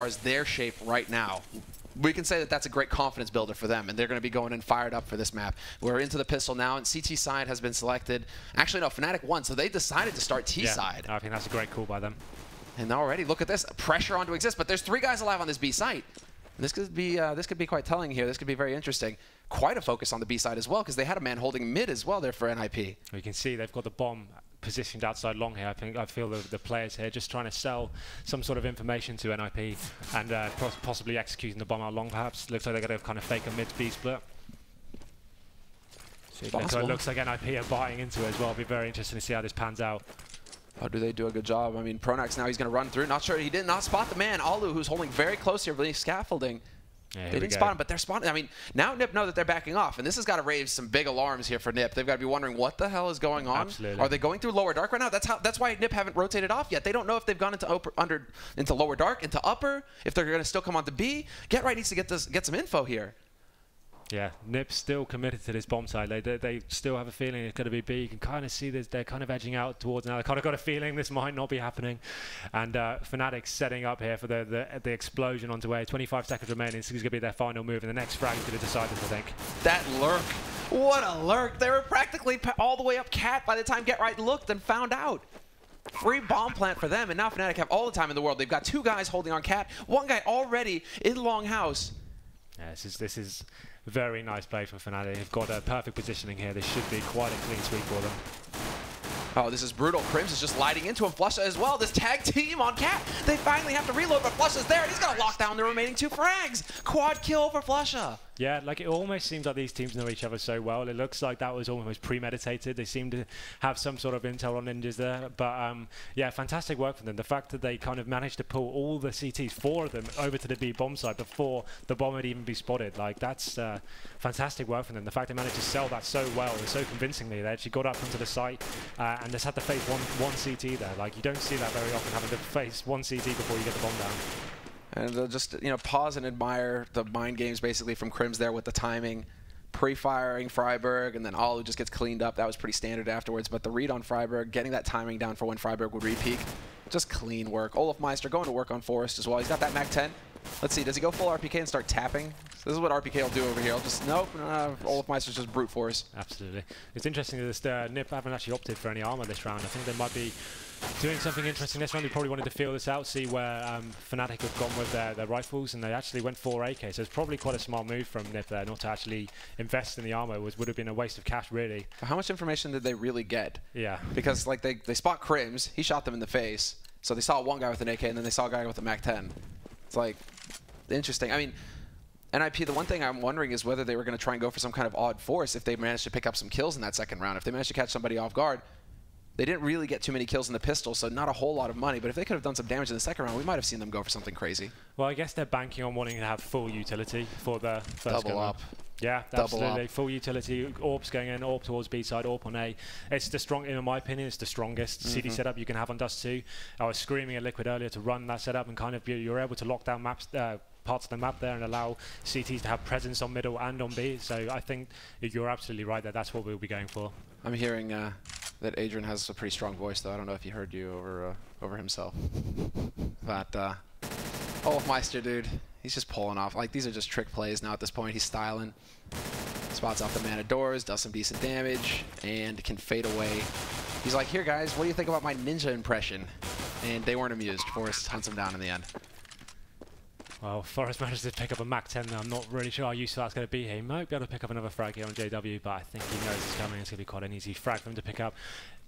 as their shape right now, we can say that that's a great confidence builder for them, and they're going to be going in fired up for this map. We're into the pistol now, and CT side has been selected. Actually, no, Fnatic won, so they decided to start T side. I think that's a great call by them. And already, look at this, pressure on to exist, but there's 3 guys alive on this B site. And this could be quite telling here. This could be very interesting. Quite a focus on the B side as well, because they had a man holding mid as well there for NIP. You can see they've got the bomb positioned outside long here. I feel the players here just trying to sell some sort of information to NIP and possibly executing the bomb out long perhaps. Looks like they're going to kind of fake a mid-B split. So it looks like NIP are buying into it as well. It'll be very interesting to see how this pans out. How do they do a good job? I mean, Pronax now, he's going to run through. Not sure, he did not spot the man, Alu, who's holding very close here, really scaffolding. Yeah, they didn't spot him, but they're spotting. I mean, now NIP know that they're backing off, and this has got to raise some big alarms here for NIP. They've got to be wondering what the hell is going on. Absolutely. Are they going through lower dark right now? That's why NIP haven't rotated off yet. They don't know if they've gone into lower dark, into upper, if they're going to still come on to B. Get right needs to get some info here. Yeah, NIP's still committed to this bomb side. They still have a feeling it's going to be B. You can kind of see this, they're kind of edging out towards now. They kind of got a feeling this might not be happening. And Fnatic setting up here for the explosion onto A. 25 seconds remaining. This is going to be their final move, and the next frag is going to decide this, I think. That lurk. What a lurk. They were practically all the way up cat by the time Get Right looked and found out. Free bomb plant for them, and now Fnatic have all the time in the world. They've got 2 guys holding on cat, 1 guy already in Longhouse. Yeah, this is very nice play from Fnatic. They've got a perfect positioning here. This should be quite a clean sweep for them. Oh, this is brutal. Crims is just lighting into him. Flusha as well. This tag team on Cat. They finally have to reload, but Flusha's there. He's going to lock down the remaining 2 frags. Quad kill for Flusha. Yeah, like it almost seems like these teams know each other so well. It looks like that was almost premeditated. They seem to have some sort of intel on ninjas there. But yeah, fantastic work from them. The fact that they kind of managed to pull all the CTs, 4 of them, over to the B bomb site before the bomb had even been spotted. Like, that's fantastic work from them. The fact they managed to sell that so well and so convincingly. They actually got up onto the site and just had to face one CT there. Like, you don't see that very often, having to face 1 CT before you get the bomb down. And they'll just, you know, pause and admire the mind games basically from Crims there with the timing. Pre-firing Freiberg, and then Alu just gets cleaned up. That was pretty standard afterwards. But the read on Freiberg, getting that timing down for when Freiberg would re-peak, just clean work. Olaf Meister going to work on Forest as well. He's got that Mac 10. Let's see, does he go full RPK and start tapping? So this is what RPK will do over here. He'll just, nope, Olaf Meister's just brute force. Absolutely. It's interesting that this NIP haven't actually opted for any armor this round. I think they might be doing something interesting this round. They probably wanted to feel this out, see where Fnatic have gone with their rifles, and they actually went for AK. So it's probably quite a smart move from NIP there, not to actually invest in the armor. Would have been a waste of cash, really. How much information did they really get? Yeah. Because like they spot Crims, he shot them in the face. So they saw 1 guy with an AK, and then they saw a guy with a Mac 10. It's like, interesting. I mean, NIP, the one thing I'm wondering is whether they were going to try and go for some kind of odd force if they managed to pick up some kills in that second round. If they managed to catch somebody off guard, they didn't really get too many kills in the pistol, so not a whole lot of money. But if they could have done some damage in the second round, we might have seen them go for something crazy. Well, I guess they're banking on wanting to have full utility for the first double up. Yeah, absolutely. Full utility. AWP's going in, AWP towards B side, AWP on A. It's the strong, in my opinion, it's the strongest CD setup you can have on Dust 2. I was screaming at Liquid earlier to run that setup, and kind of you're able to lock down maps, parts of the map there, and allow CTs to have presence on middle and on B. So I think you're absolutely right there. That's what we'll be going for. I'm hearing that Adrian has a pretty strong voice, though. I don't know if he heard you over himself. But Olaf Meister, dude, he's just pulling off. Like, these are just trick plays now at this point. He's styling. Spots off the man of doors, does some decent damage, and can fade away. He's like, here, guys, what do you think about my ninja impression? And they weren't amused. Forrest hunts him down in the end. Well, Forrest managed to pick up a Mac 10 now. I'm not really sure how useful that's going to be here. He might be able to pick up another frag here on JW, but I think he knows it's coming. It's going to be quite an easy frag for him to pick up.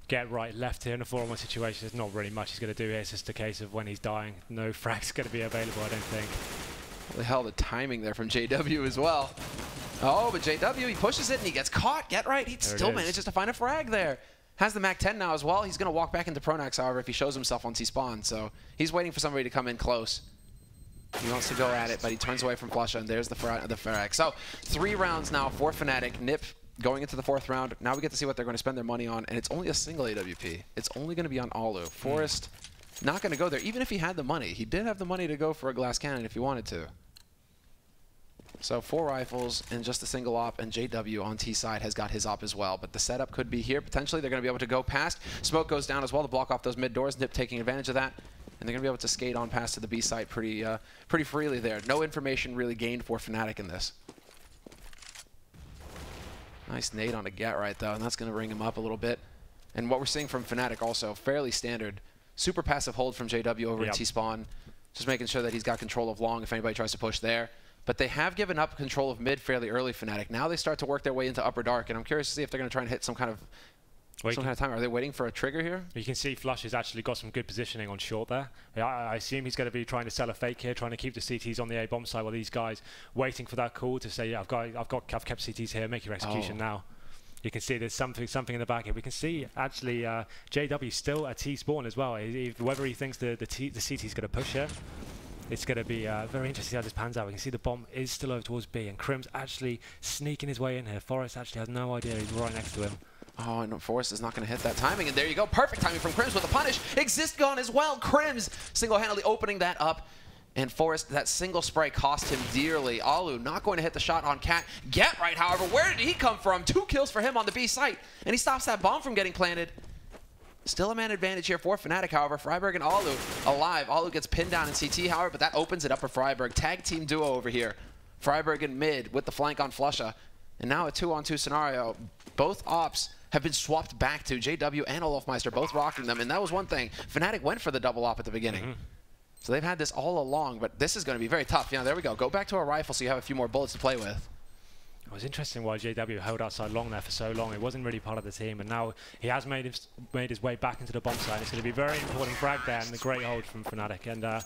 Get right, left here in a 4-on-1 situation. There's not really much he's going to do here. It's just a case of when he's dying, no frag's going to be available, I don't think. What the hell, the timing there from JW as well. Oh, but JW, he pushes it and he gets caught. Get right, he still manages to find a frag there. Has the Mac 10 now as well. He's going to walk back into Pronax, however, if he shows himself once he spawns. So he's waiting for somebody to come in close. He wants to go at it, but he turns away from Flusha, and there's the frag. So 3 rounds now for Fnatic. NIP going into the 4th round. Now we get to see what they're going to spend their money on, and it's only a single AWP. It's only going to be on Alu. Forrest not going to go there, even if he had the money. He did have the money to go for a glass cannon if he wanted to. So 4 rifles and just a single op, and JW on T side has got his op as well. But the setup could be here. Potentially they're going to be able to go past. Smoke goes down as well to block off those mid doors. NIP taking advantage of that. And they're going to be able to skate on past to the B site pretty freely there. No information really gained for Fnatic in this. Nice nade on a get right, though, and that's going to bring him up a little bit. And what we're seeing from Fnatic also, fairly standard. Super passive hold from JW over at T-spawn. Just making sure that he's got control of long if anybody tries to push there. But they have given up control of mid fairly early, Fnatic. Now they start to work their way into upper dark, and I'm curious to see if they're going to try and hit some kind of time. Are they waiting for a trigger here? You can see Flush has actually got some good positioning on short there. I assume he's going to be trying to sell a fake here, trying to keep the CTs on the A bomb side while these guys waiting for that call to say, yeah, I've kept CTs here, make your execution now. You can see there's something in the back here. We can see actually JW still at T spawn as well. Whether he thinks the CT is going to push here, it's going to be very interesting how this pans out. We can see the bomb is still over towards B, and Crim's actually sneaking his way in here. Forest actually has no idea he's right next to him. Oh, and Forrest is not going to hit that timing. And there you go. Perfect timing from Crims with a punish. Exist gone as well. Crims single-handedly opening that up. And Forrest, that single spray cost him dearly. Alu not going to hit the shot on Cat. Get right, however. Where did he come from? 2 kills for him on the B site. And he stops that bomb from getting planted. Still a man advantage here for Fnatic, however. Freiburg and Alu alive. Alu gets pinned down in CT, however, but that opens it up for Freiburg. Tag team duo over here. Freiburg in mid with the flank on Flusha. And now a 2-on-2 scenario. Both ops have been swapped back to JW and Olofmeister, both rocking them. And that was one thing. Fnatic went for the double op at the beginning. So they've had this all along, but this is going to be very tough. Yeah, there we go. Go back to a rifle so you have a few more bullets to play with. It was interesting why JW held outside long there for so long. It wasn't really part of the team, and now he has made his way back into the bomb site. It's going to be a very important frag there, and a great hold from Fnatic, and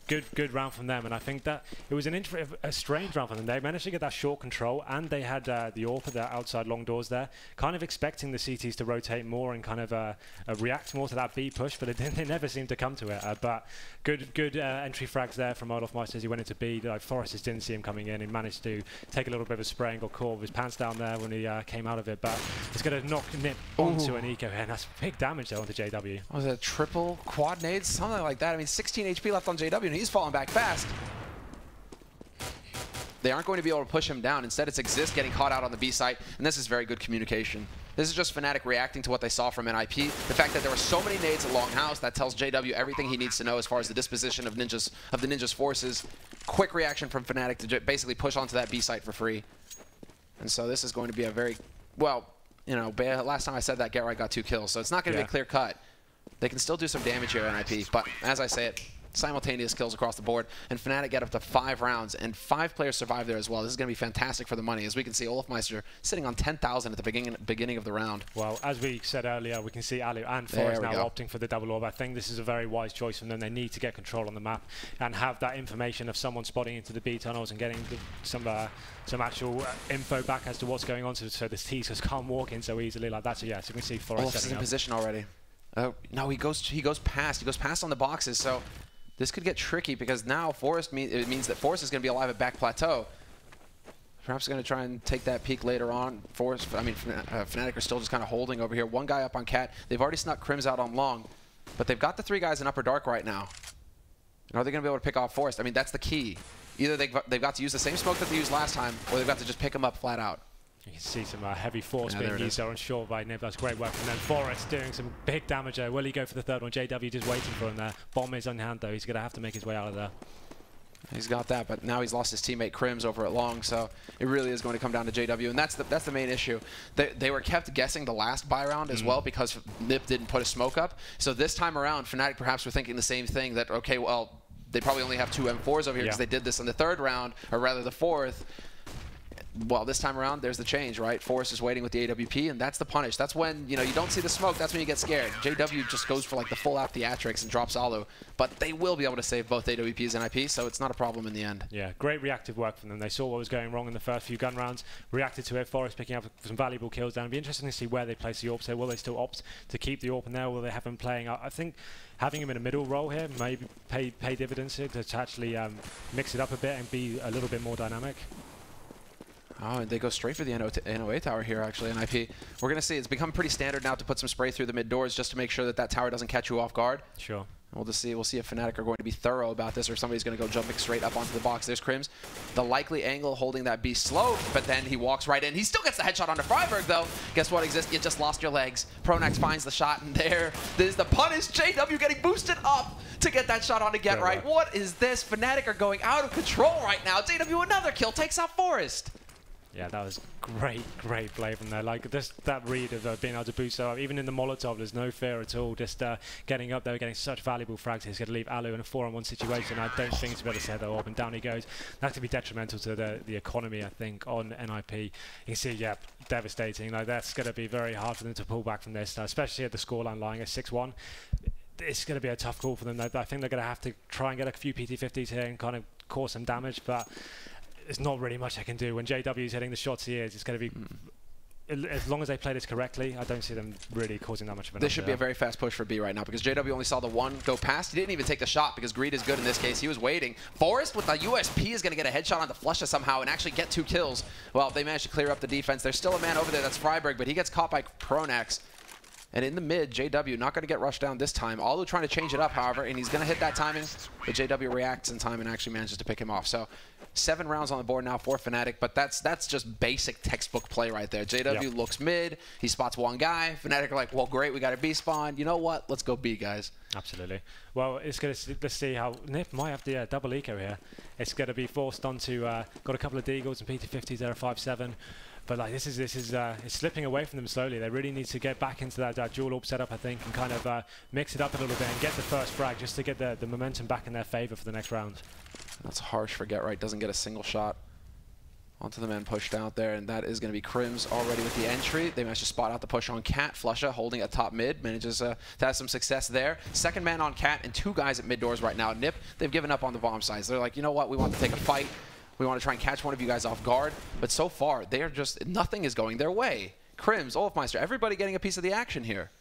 good round from them. And I think that it was a strange round for them. They managed to get that short control, and they had the AWP at the outside long doors there, kind of expecting the CTs to rotate more and kind of react more to that B push, but they never seemed to come to it. But good entry frags there from Olofmeister as he went into B. Like Forrest just didn't see him coming in. He managed to take a little bit of a spray and got caught with his pants down there when he came out of it, but it's going to nip onto an eco here, and that's big damage though onto JW. Was it a triple quad nades? Something like that. I mean, 16 HP left on JW, and he's falling back fast. They aren't going to be able to push him down. Instead, it's Exist getting caught out on the B site, and this is very good communication. This is just Fnatic reacting to what they saw from NIP. The fact that there were so many nades at Longhouse, that tells JW everything he needs to know as far as the disposition of the Ninja's forces. Quick reaction from Fnatic to basically push onto that B site for free. And so this is going to be a very, well, you know, last time I said that, Get Right got 2 kills, so it's not going to be a clear cut. They can still do some damage here, NIP, but as I say it, simultaneous kills across the board, and Fnatic get up to 5 rounds, and 5 players survive there as well. This is going to be fantastic for the money. As we can see, Olofmeister sitting on 10,000 at the beginning of the round. Well, as we said earlier, we can see Alu and Forrest now opting for the double orb. I think this is a very wise choice from them. They need to get control on the map and have that information of someone spotting into the B tunnels and getting some actual info back as to what's going on, so the T's just can't walk in so easily like that. So yeah, so we can see Forrest is in position already. Oh no, he goes past on the boxes. So this could get tricky because now Forrest it means that Forrest is going to be alive at back plateau. Perhaps going to try and take that peek later on. Fnatic are still just kind of holding over here. One guy up on Cat. They've already snuck Crims out on long, but they've got the 3 guys in upper dark right now. And are they going to be able to pick off Forrest? I mean, that's the key. Either they've got to use the same smoke that they used last time, or they've got to just pick him up flat out. You can see some heavy force being used there on short by Nib. That's great work from them. Forrest doing some big damage there. Will he go for the third one? JW just waiting for him there. Bomb is on hand though. He's going to have to make his way out of there. He's got that, but now he's lost his teammate Crims over at long, so it really is going to come down to JW, and that's the main issue. They were kept guessing the last buy round as well because Nip didn't put a smoke up. So this time around, Fnatic perhaps were thinking the same thing, that okay, well, they probably only have 2 M4s over here because they did this in the 3rd round, or rather the 4th. Well, this time around, there's the change, right? Forrest is waiting with the AWP, and that's the punish. That's when, you know, you don't see the smoke. That's when you get scared. JW just goes for, like, the full-out theatrics and drops Alu. But they will be able to save both AWPs and IP, so it's not a problem in the end. Yeah, great reactive work from them. They saw what was going wrong in the first few gun rounds, reacted to it. Forrest picking up some valuable kills down. It'll be interesting to see where they place the AWP. So will they still opt to keep the AWP in there? Will they have him playing? I think having him in a middle role here maybe pay dividends here to actually mix it up a bit and be a little bit more dynamic. Oh, and they go straight for the NOA tower here, actually, in IP. We're going to see it's become pretty standard now to put some spray through the mid doors just to make sure that that tower doesn't catch you off guard. Sure. We'll just see. We'll see if Fnatic are going to be thorough about this, or somebody's going to go jumping straight up onto the box. There's Crims, the likely angle holding that beast slow, but then he walks right in. He still gets the headshot onto Freiburg, though. Guess what? You just lost your legs. Pronax finds the shot, and there's the punish. JW getting boosted up to get that shot on to get right. What is this? Fnatic are going out of control right now. JW another kill, takes out Forest. Yeah, that was great play from there. Like, just that read of being able to boost up. Even in the Molotov, there's no fear at all. Just getting up there, getting such valuable frags. He's going to leave Alu in a 4-on-1 situation. I don't think he's going to set that up, and down he goes. That's going to be detrimental to the economy, I think, on NIP. You can see, yeah, devastating. Like, that's going to be very hard for them to pull back from this, especially at the scoreline lying at 6-1. It's going to be a tough call for them. I think they're going to have to try and get a few PT50s here and kind of cause some damage, but there's not really much I can do. When JW is hitting the shots he is, it's going to be, as long as they play this correctly, I don't see them really causing that much of an This should be a very fast push for B right now, because JW only saw the one go past. He didn't even take the shot because Greed is good in this case. He was waiting. Forest with the USP is going to get a headshot onto Flusha somehow and actually get 2 kills. Well, they managed to clear up the defense. There's still a man over there, that's Freiburg, but he gets caught by Pronax. And in the mid, JW not going to get rushed down this time. Alu trying to change it up, however, and he's going to hit that timing, but JW reacts in time and actually manages to pick him off. So 7 rounds on the board now for Fnatic, but that's just basic textbook play right there. JW looks mid, he spots one guy. Fnatic are like, well, great, we got a B spawn. You know what? Let's go B, guys. Absolutely. Well, it's going to let's see how Nip might have the double eco here. It's going to be forced onto got a couple of Deagles and PT50s there at 5-7. But like this is it's slipping away from them slowly. They really need to get back into that dual orb setup, I think, and kind of mix it up a little bit and get the first frag just to get the momentum back in their favor for the next round. That's harsh for Get Right. Doesn't get a single shot onto the man pushed out there, and that is going to be Crims already with the entry. They managed to spot out the push on Cat. Flusha holding at top mid, manages to have some success there. Second man on Cat and 2 guys at mid doors right now. Nip, they've given up on the bomb sides. They're like, you know what, we want to take a fight. We want to try and catch one of you guys off guard. But so far, they are just, nothing is going their way. Crims, Olafmeister, everybody getting a piece of the action here.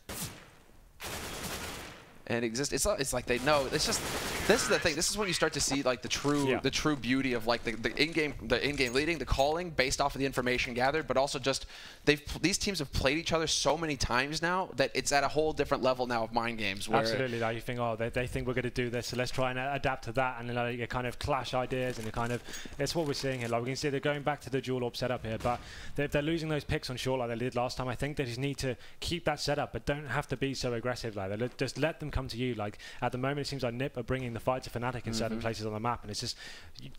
And it's like they know. It's just, this is the thing. This is when you start to see like the true beauty of like the in-game leading, the calling based off of the information gathered, but also just these teams have played each other so many times now that it's at a whole different level now of mind games. Where absolutely, like you think, oh, they think we're going to do this, so let's try and adapt to that, and then you kind of clash ideas, and you kind of that's what we're seeing here. Like we can see they're going back to the dual orb setup here, but if they're losing those picks on short like they did last time, I think they just need to keep that setup, but don't have to be so aggressive. Like they just let them come to you. Like at the moment, it seems like Nip are bringing the fight to Fnatic in certain places on the map, and it's just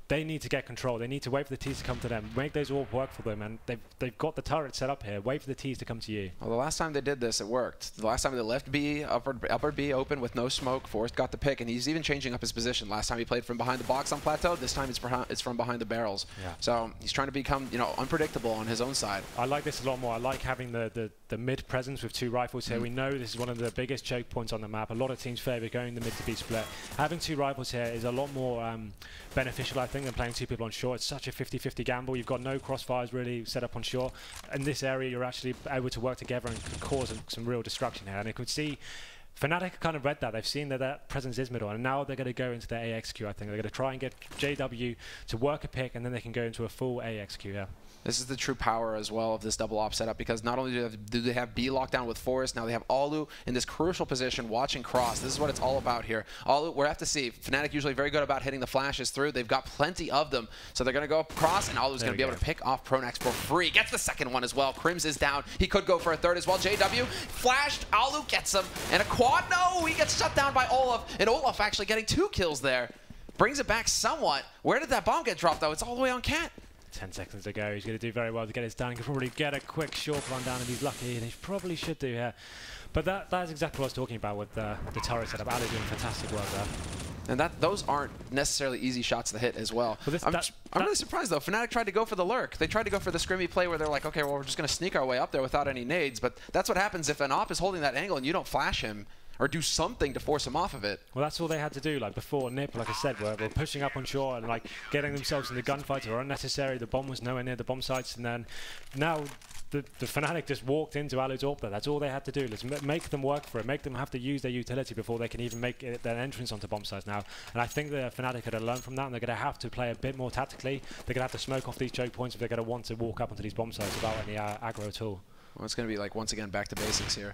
they need to get control. They need to wait for the T's to come to them, make those orb work for them, and they've got the turret set up here. Wait for the T's to come to you. Well, the last time they did this, it worked. The last time they left B, upper B open with no smoke, Forrest got the pick, and he's even changing up his position. Last time he played from behind the box on Plateau. This time it's from behind the barrels. Yeah. So he's trying to become unpredictable on his own side. I like this a lot more. I like having the mid presence with 2 rifles here. We know this is one of the biggest choke points on the map. A lot of teams favour going the mid to B split. Having 2 rifles here is a lot more beneficial, I think, than playing 2 people on short. It's such a 50-50 gamble. You've got no crossfires really set up on short. In this area, you're actually able to work together and cause some real destruction here. And you could see Fnatic kind of read that. They've seen that presence is middle, and now they're going to go into their AXQ, I think. They're going to try and get JW to work a pick, and then they can go into a full AXQ, yeah. This is the true power as well of this double op setup, because not only do they have B locked down with Forest, now they have Alu in this crucial position watching cross. This is what it's all about here. Alu, we'll have to see. Fnatic usually very good about hitting the flashes through. They've got plenty of them. So they're going to go across, and Alu's going to be able to pick off Pronax for free. Gets the second one as well. Crims is down. He could go for a third as well. JW flashed. Alu gets him. And a quad. No, he gets shut down by Olaf. And Olaf actually getting 2 kills there. Brings it back somewhat. Where did that bomb get dropped, though? It's all the way on Cat. 10 seconds to go. He's going to do very well to get his down. He can probably get a quick short run down if he's lucky, and he probably should do here. But that is exactly what I was talking about with the turret setup. Ali doing fantastic work there. And those aren't necessarily easy shots to hit as well. I'm really surprised, though. Fnatic tried to go for the lurk. They tried to go for the scrimmy play where they're like, okay, well, we're just going to sneak our way up there without any nades. But that's what happens if an op is holding that angle and you don't flash him or do something to force him off of it. Well, that's all they had to do. Like before, Nip, like I said, were pushing up on shore and like getting themselves into gunfights were unnecessary. The bomb was nowhere near the bomb sites, and then now the Fnatic just walked into Alu's AWP there. That's all they had to do. Let's make them work for it. Make them have to use their utility before they can even make their entrance onto bomb sites now. And I think the Fnatic had to learn from that, and they're going to have to play a bit more tactically. They're going to have to smoke off these choke points if they're going to want to walk up onto these bomb sites without any aggro at all. Well, it's going to be like, once again, back to basics here.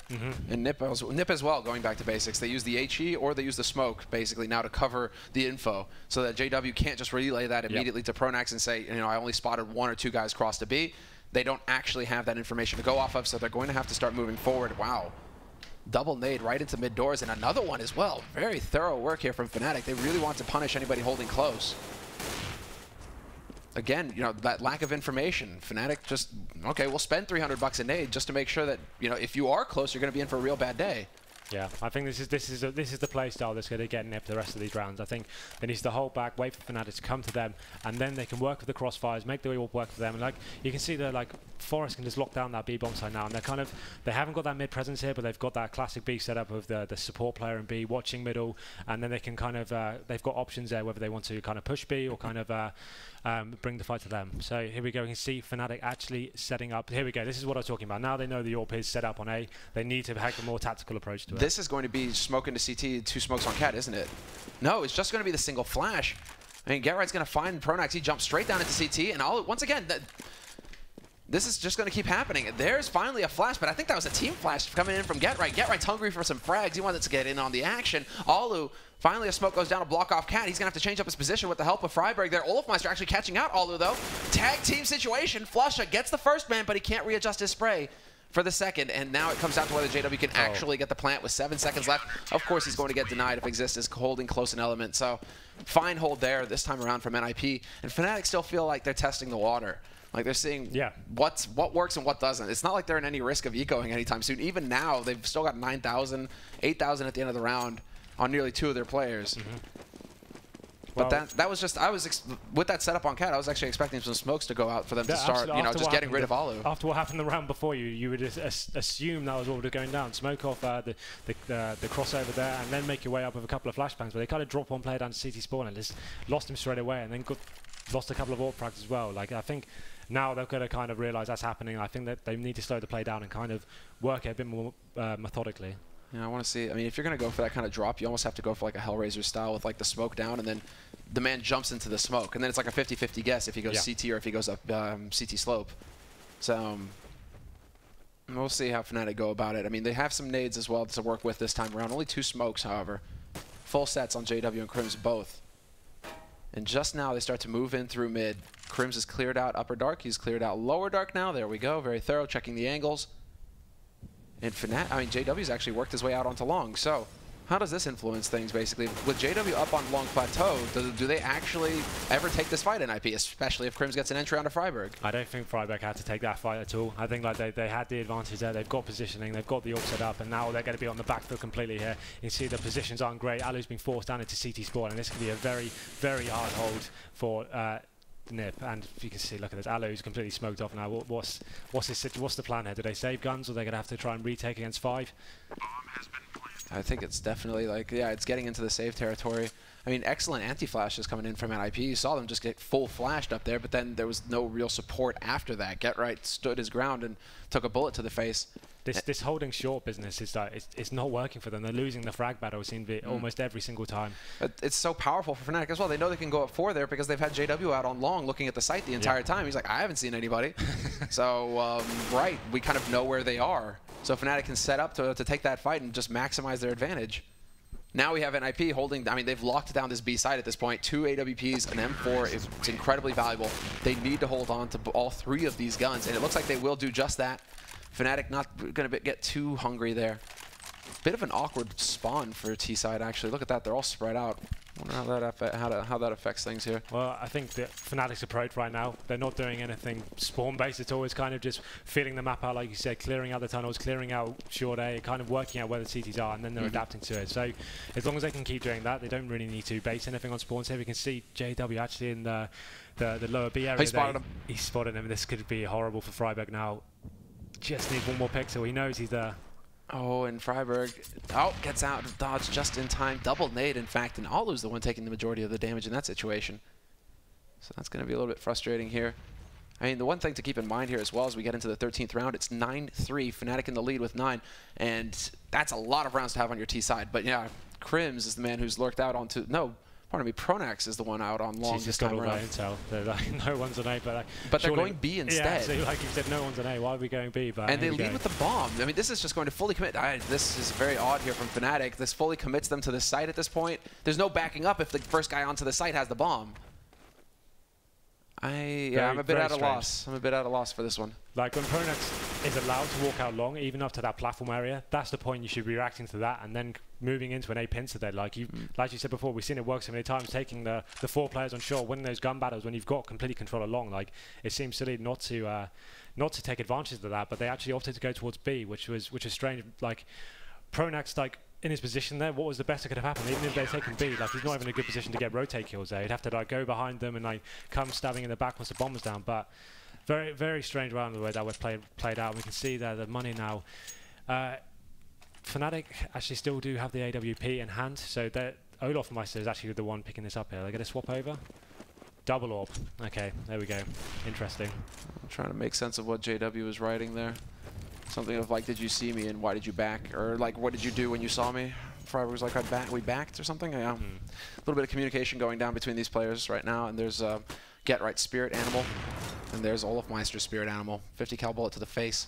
And Nip as well, going back to basics. They use the HE or they use the smoke, basically, now to cover the info so that JW can't just relay that immediately to Pronax and say, you know, I only spotted 1 or 2 guys cross to B. They don't actually have that information to go off of, so they're going to have to start moving forward. Wow. Double nade right into mid doors, and another one as well. Very thorough work here from Fnatic. They really want to punish anybody holding close. Again, you know, that lack of information. Fnatic just, okay, we'll spend $300 a nade just to make sure that, you know, if you are close, you're going to be in for a real bad day. Yeah, I think this is the play style that's going to get Nip the rest of these rounds. I think they need to hold back, wait for Fnatic to come to them, and then they can work with the crossfires, make the all work for them. And like you can see, that like Forest can just lock down that B bomb side now, and they haven't got that mid presence here, but they've got that classic B setup of the support player in B watching middle, and then they can kind of they've got options there whether they want to kind of push B or kind of bring the fight to them. So here we go. We can see Fnatic actually setting up. Here we go. This is what I was talking about. Now they know the AWP is set up on A. They need to have a more tactical approach to it. This is going to be smoke into CT, 2 smokes on Cat, isn't it? No, it's just going to be the single flash. I mean, GetRight's going to find Pronax. He jumps straight down into CT, and once again, this is just going to keep happening. There's finally a flash, but I think that was a team flash coming in from GetRight. GetRight's hungry for some frags. He wanted to get in on the action. Alu, finally a smoke goes down to block off Cat. He's going to have to change up his position with the help of Freiberg there. Olofmeister actually catching out Alu, though. Tag team situation. Flusha gets the first man, but he can't readjust his spray for the second, and now it comes down to whether JW can actually get the plant with 7 seconds left. Of course, he's going to get denied if Exist is holding close an element. So fine hold there this time around from NIP. And Fnatic still feel like they're testing the water. Like they're seeing what works and what doesn't. It's not like they're in any risk of ecoing anytime soon. Even now, they've still got 9,000, 8,000 at the end of the round on nearly 2 of their players. But that was just, with that setup on Cat, I was actually expecting some smokes to go out for them to start, you know, just getting rid of Alu. After what happened the round before, you would assume that was what was going down. Smoke off the crossover there, and then make your way up with a couple of flashbangs. But they kind of drop one player down to CT spawn and just lost him straight away, and then lost a couple of AWP frags as well. Like I think now they're going to kind of realize that's happening. I think that they need to slow the play down and kind of work it a bit more methodically. Yeah, I want to see. I mean, if you're going to go for that kind of drop, you almost have to go for like a Hellraiser style with like the smoke down, and then the man jumps into the smoke, and then it's like a 50-50 guess if he goes CT or if he goes up CT slope. So we'll see how Fnatic go about it. I mean, they have some nades as well to work with this time around. Only 2 smokes, however. Full sets on JW and Crims both. And just now they start to move in through mid. Crims has cleared out upper dark. He's cleared out lower dark now. There we go. Very thorough, checking the angles. And JW's actually worked his way out onto long. So how does this influence things, basically? With JW up on long plateau, do they actually ever take this fight in IP, especially if Crims gets an entry onto Freiberg? I don't think Freiberg had to take that fight at all. I think like they had the advantage there. They've got positioning, they've got the AWP set up, and now they're going to be on the back foot completely here. You can see the positions aren't great. Alu's been forced down into CT spawn, and this can be a very, very hard hold for Nip. And you can see, look at this, Alu's completely smoked off now. What's the plan here? Do they save guns, or they're going to have to try and retake against 5? I think it's definitely like, yeah, it's getting into the save territory. I mean, excellent anti-flashes coming in from NIP. You saw them just get full flashed up there, but then there was no real support after that. GetRight stood his ground and took a bullet to the face. This holding short business is it's not working for them. They're losing the frag battle, it seems, almost every single time. It's so powerful for Fnatic as well. They know they can go up 4 there because they've had JW out on long looking at the site the entire time. He's like, I haven't seen anybody. So, right, we kind of know where they are. So Fnatic can set up to take that fight and just maximize their advantage. Now we have NIP holding, I mean, they've locked down this B side at this point. 2 AWPs, an M4, it's incredibly valuable. They need to hold on to all 3 of these guns, and it looks like they will do just that. Fnatic not going to get too hungry there. Bit of an awkward spawn for T side, actually. Look at that, they're all spread out. I wonder how that affects things here. Well, I think that Fnatic's approach right now, they're not doing anything spawn-based at all. It's kind of just feeling the map out, like you said, clearing out the tunnels, clearing out short A, kind of working out where the CTs are, and then they're adapting to it. So as long as they can keep doing that, they don't really need to base anything on spawns here. We can see JW actually in the lower B area. He spotted him. He spotted him. This could be horrible for Freiberg now. Just need 1 more pixel. He knows he's there. Oh, and Freiberg, gets out of dodge just in time. Double nade, in fact, and Alu's the one taking the majority of the damage in that situation. So that's going to be a little bit frustrating here. I mean, the one thing to keep in mind here as well as we get into the 13th round, it's 9-3, Fnatic in the lead with 9, and that's a lot of rounds to have on your T side. But yeah, Crims is the man who's lurked out onto, no, Pardon me, Pronax is the one out on long this time around. Intel. They're like, no one's on A, but they're going B instead. Yeah, so like you said, no one's on A. Why are we going B? But and they lead with the bomb. I mean, this is just going to fully commit. This is very odd here from Fnatic. This fully commits them to the site at this point. There's no backing up if the first guy onto the site has the bomb. I'm a bit at a loss. I'm a bit at a loss for this one. Like when Pronax is allowed to walk out long, even up to that platform area, that's the point you should be reacting to that, and then moving into an A pincer there. Like you said before, we've seen it work so many times, taking the 4 players on shore, winning those gun battles when you've got complete control along. Like it seems silly not to take advantage of that, but they actually opted to go towards B, which was strange. Like Pronax, like in his position there, what was the best that could have happened? Even if they'd taken B, like he's not even in a good position to get rotate kills there. He'd have to like go behind them and like come stabbing in the back once the bomb was down. But very, very strange round the way that was played out. We can see there the money now. Fnatic actually still do have the AWP in hand, so Olofmeister is actually the one picking this up here. They're going to swap over. Double orb. Okay, there we go. Interesting. I'm trying to make sense of what JW is writing there. Something of like, did you see me and why did you back? Or like, what did you do when you saw me? Friberg was like, we backed or something? Yeah. A little bit of communication going down between these players right now. And there's Get Right Spirit Animal. And there's Olofmeister's Spirit Animal. 50 cal bullet to the face.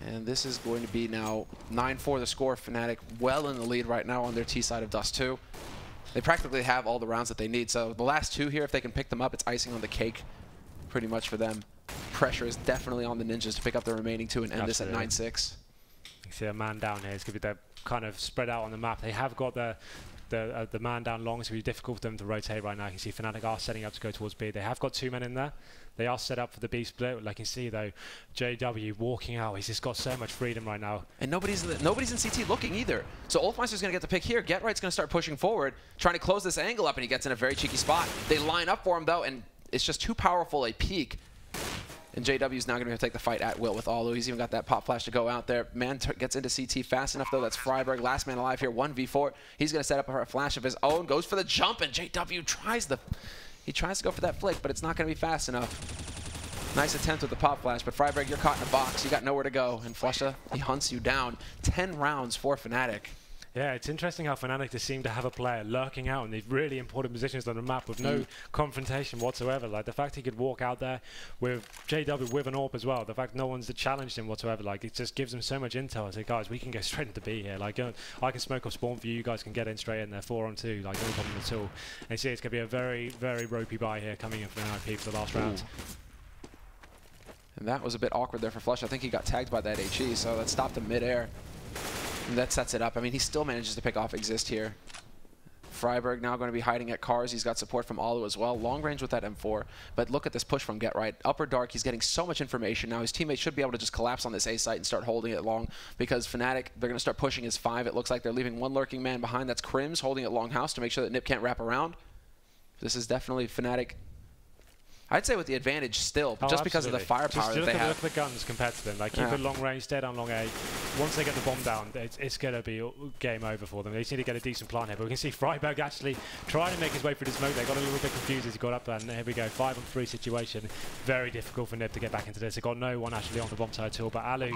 And this is going to be now 9-4 the score. Fnatic well in the lead right now on their T side of Dust 2. They practically have all the rounds that they need. So the last 2 here, if they can pick them up, it's icing on the cake pretty much for them. Pressure is definitely on the Ninjas to pick up the remaining 2 and end this at 9-6. You see a man down here. It's going to be they're kind of spread out on the map. They have got the man down long, so it's really difficult for them to rotate right now. You can see Fnatic are setting up to go towards B. They have got 2 men in there. They are set up for the B split. Like you can see though, JW walking out. He's just got so much freedom right now. And nobody's in CT looking either. So Olofmeister's going to get the pick here. Get Right's going to start pushing forward, trying to close this angle up, and he gets in a very cheeky spot. They line up for him though, and it's just too powerful a peek. And JW's now going to take the fight at will with Olu. He's even got that pop flash to go out there. Man gets into CT fast enough, though. That's Friberg, last man alive here, 1v4. He's going to set up a flash of his own, goes for the jump, and JW tries to go for that flick, but it's not going to be fast enough. Nice attempt with the pop flash, but Friberg, you're caught in a box. You got nowhere to go, and Flusha, he hunts you down. 10 rounds for Fnatic. Yeah, it's interesting how Fnatic just seem to have a player lurking out in these really important positions on the map with no confrontation whatsoever. Like the fact he could walk out there with JW with an AWP as well, the fact no one's challenged him whatsoever, like it just gives him so much intel. I say, guys, we can go straight into B here. Like I can smoke off spawn for you guys can get in straight in there 4-on-2, like no problem at all. And you see it's going to be a very, very ropey buy here coming in for an IP for the last round. And that was a bit awkward there for Flush. I think he got tagged by that HE, so that stopped him mid-air. And that sets it up. I mean, he still manages to pick off Exist here. Friberg now going to be hiding at cars. He's got support from Olu as well. Long range with that M4. But look at this push from Get Right. Upper dark, he's getting so much information now. His teammates should be able to just collapse on this A site and start holding it long because Fnatic, they're going to start pushing his 5. It looks like they're leaving one lurking man behind. That's Crims holding it long house to make sure that Nip can't wrap around. This is definitely Fnatic. I'd say with the advantage still, just because of the firepower that they have. Just look at the guns compared to them. Like keep it long range, stay down long A. Once they get the bomb down, it's going to be game over for them. They just need to get a decent plant here. But we can see Friberg actually trying to make his way through the smoke. They got a little bit confused as he got up there. And here we go, 5-on-3 situation. Very difficult for Nib to get back into this. They got no one actually on the bomb side at all. But Alu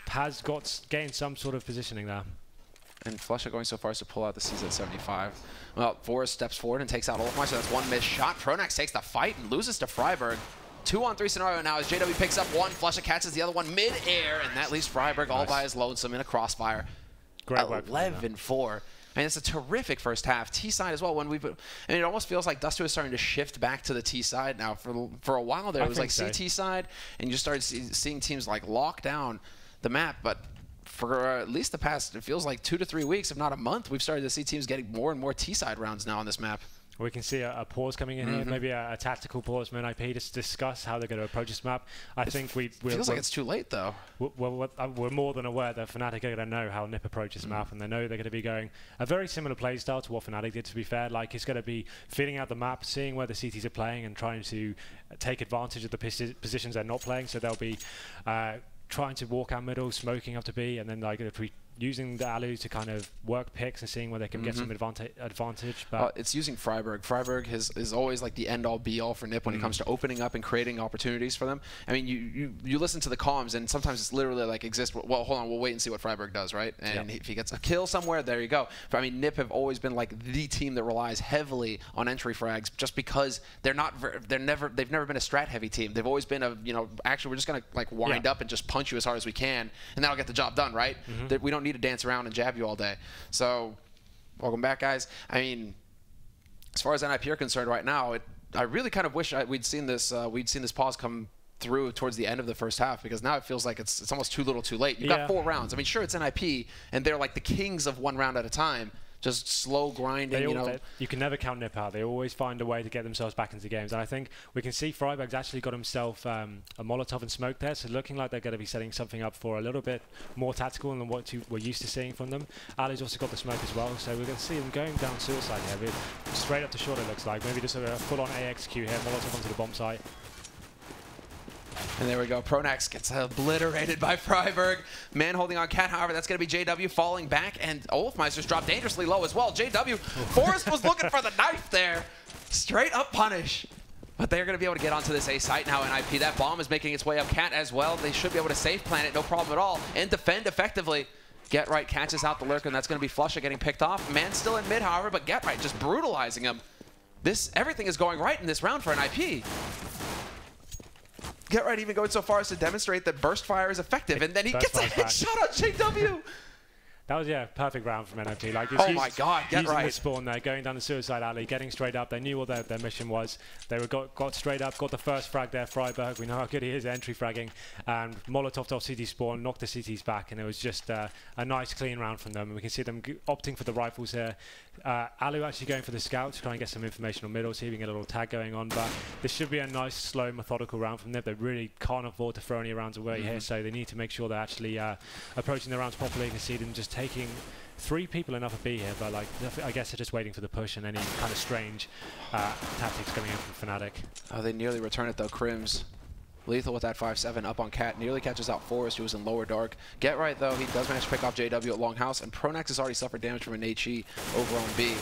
has gained some sort of positioning there. And Flusha going so far as to pull out the CZ-75. Well, Forrest steps forward and takes out Olofmeister. That's one missed shot. Pronax takes the fight and loses to Friberg. 2-on-3 scenario now as JW picks up one. Flusha catches the other one mid-air, and that leaves Friberg all by his lonesome in a crossfire. Great work. 11-4. And it's a terrific first half. T-side as well. And it almost feels like Dust 2 is starting to shift back to the T-side now. For a while there, it was like CT side, and you started seeing teams like lock down the map, but for at least the past, it feels like 2 to 3 weeks, if not a month, we've started to see teams getting more and more T-side rounds now on this map. We can see a pause coming in here, maybe a tactical pause from NIP to discuss how they're going to approach this map. I think feels like it's too late, though. We're more than aware that Fnatic are going to know how Nip approaches the map, and they know they're going to be going a very similar play style to what Fnatic did, to be fair. Like, it's going to be feeling out the map, seeing where the CTs are playing, and trying to take advantage of the positions they're not playing. So they'll be trying to walk out middle, smoking up to B, and then like if we using the Alu to kind of work picks and seeing where they can get some advantage. But it's using Freiburg. Freiburg is always like the end-all, be-all for NiP when it comes to opening up and creating opportunities for them. I mean, you listen to the comms, and sometimes it's literally like, well, hold on, we'll wait and see what Freiburg does, right? And if he gets a kill somewhere, there you go. But I mean, NiP have always been like the team that relies heavily on entry frags, just because they've never been a strat-heavy team. They've always been a, actually we're just gonna like wind up and just punch you as hard as we can, and that'll get the job done, right? We don't need to dance around and jab you all day. So, welcome back, guys. I mean, as far as NIP are concerned right now, I really kind of wish we'd seen this pause come through towards the end of the first half, because now it feels like it's almost too little too late. You've got 4 rounds. I mean, sure, it's NIP, and they're like the kings of 1 round at a time. Just slow grinding, You can never count NiP out. They always find a way to get themselves back into games. And I think we can see Freiburg's actually got himself a Molotov and smoke there, so looking like they're going to be setting something up for a little bit more tactical than what we're used to seeing from them. Ali's also got the smoke as well, so we're going to see them going down suicide here. Straight up to short, it looks like. Maybe just a full-on AXQ here, Molotov onto the bomb site. And there we go. Pronax gets obliterated by Freiburg. Man holding on Cat, however, that's going to be JW falling back, and Olafmeister's dropped dangerously low as well. JW, Forrest was looking for the knife there. Straight up punish. But they're going to be able to get onto this A site now, NIP. That bomb is making its way up Cat as well. They should be able to safe plan it, no problem at all, and defend effectively. Get Right catches out the lurker, and that's going to be Flusha getting picked off. Man still in mid, however, but Get Right just brutalizing him. Everything is going right in this round for NIP. Get Right even going so far as to demonstrate that burst fire is effective, and then he gets a headshot on JW. That was, perfect round from NIP. Like, oh my God, Get Right. Using the spawn there, going down the suicide alley, getting straight up. They knew what their mission was. They got straight up, got the first frag there. Freiburg, we know how good he is at entry fragging. And Molotov off CT spawn, knocked the CTs back, and it was just a nice, clean round from them. And we can see them opting for the rifles here. Alu actually going for the scout to try and get some information on middle, see if we can get a little tag going on. But this should be a nice, slow, methodical round from them. They really can't afford to throw any rounds away here, so they need to make sure they're actually approaching the rounds properly. You can see them just taking 3 people enough of B here, but like I guess they're just waiting for the push and any kind of strange tactics coming in from Fnatic. Oh, they nearly return it though. Crims lethal with that 5-7 up on Cat, nearly catches out Forrest, who was in lower dark. Get Right though, he does manage to pick off JW at Longhouse, and Pronax has already suffered damage from an HE over on B.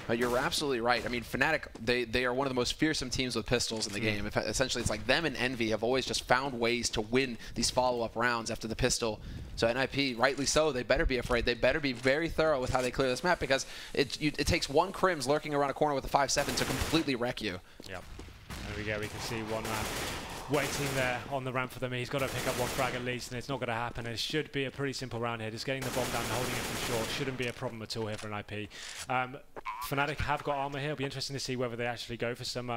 But you're absolutely right. I mean, Fnatic, they are one of the most fearsome teams with pistols in the game. Essentially, it's like them and Envy have always just found ways to win these follow-up rounds after the pistol. So NIP, rightly so, they better be afraid. They better be very thorough with how they clear this map, because it takes one Crims lurking around a corner with a 5-7 to completely wreck you. Yep. There we go. We can see one man waiting there on the ramp for them. He's got to pick up 1 frag at least, and it's not going to happen. It should be a pretty simple round here. Just getting the bomb down and holding it from short shouldn't be a problem at all here for NIP. Fnatic have got armor here. It'll be interesting to see whether they actually go for some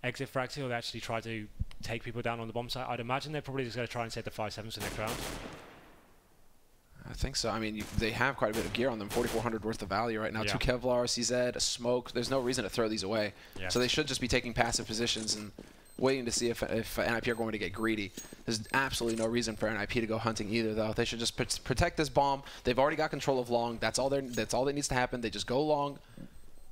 exit frags here, or they actually try to take people down on the bomb site. I'd imagine they're probably just going to try and save the 5-7s for the next round. I think so. I mean, they have quite a bit of gear on them, 4,400 worth of value right now. 2 Kevlar, CZ, a smoke. There's no reason to throw these away. So they should just be taking passive positions and waiting to see if NIP are going to get greedy. There's absolutely no reason for NIP to go hunting either, though. They should just protect this bomb. They've already got control of long. That's all that needs to happen. They just go long,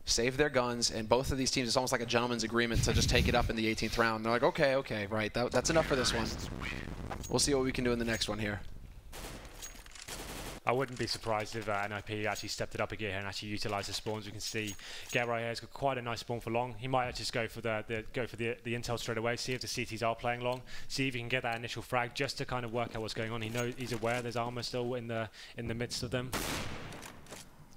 save their guns, and both of these teams, it's almost like a gentleman's agreement to just take it up in the 18th round. They're like, okay, right, that's enough for this one. We'll see what we can do in the next one here. I wouldn't be surprised if NIP actually stepped it up a gear here and actually utilised the spawns. We can see Get Right here has got quite a nice spawn for long. He might just go for the intel straight away, see if the CTs are playing long, see if he can get that initial frag just to kind of work out what's going on. He's aware there's armor still in the midst of them.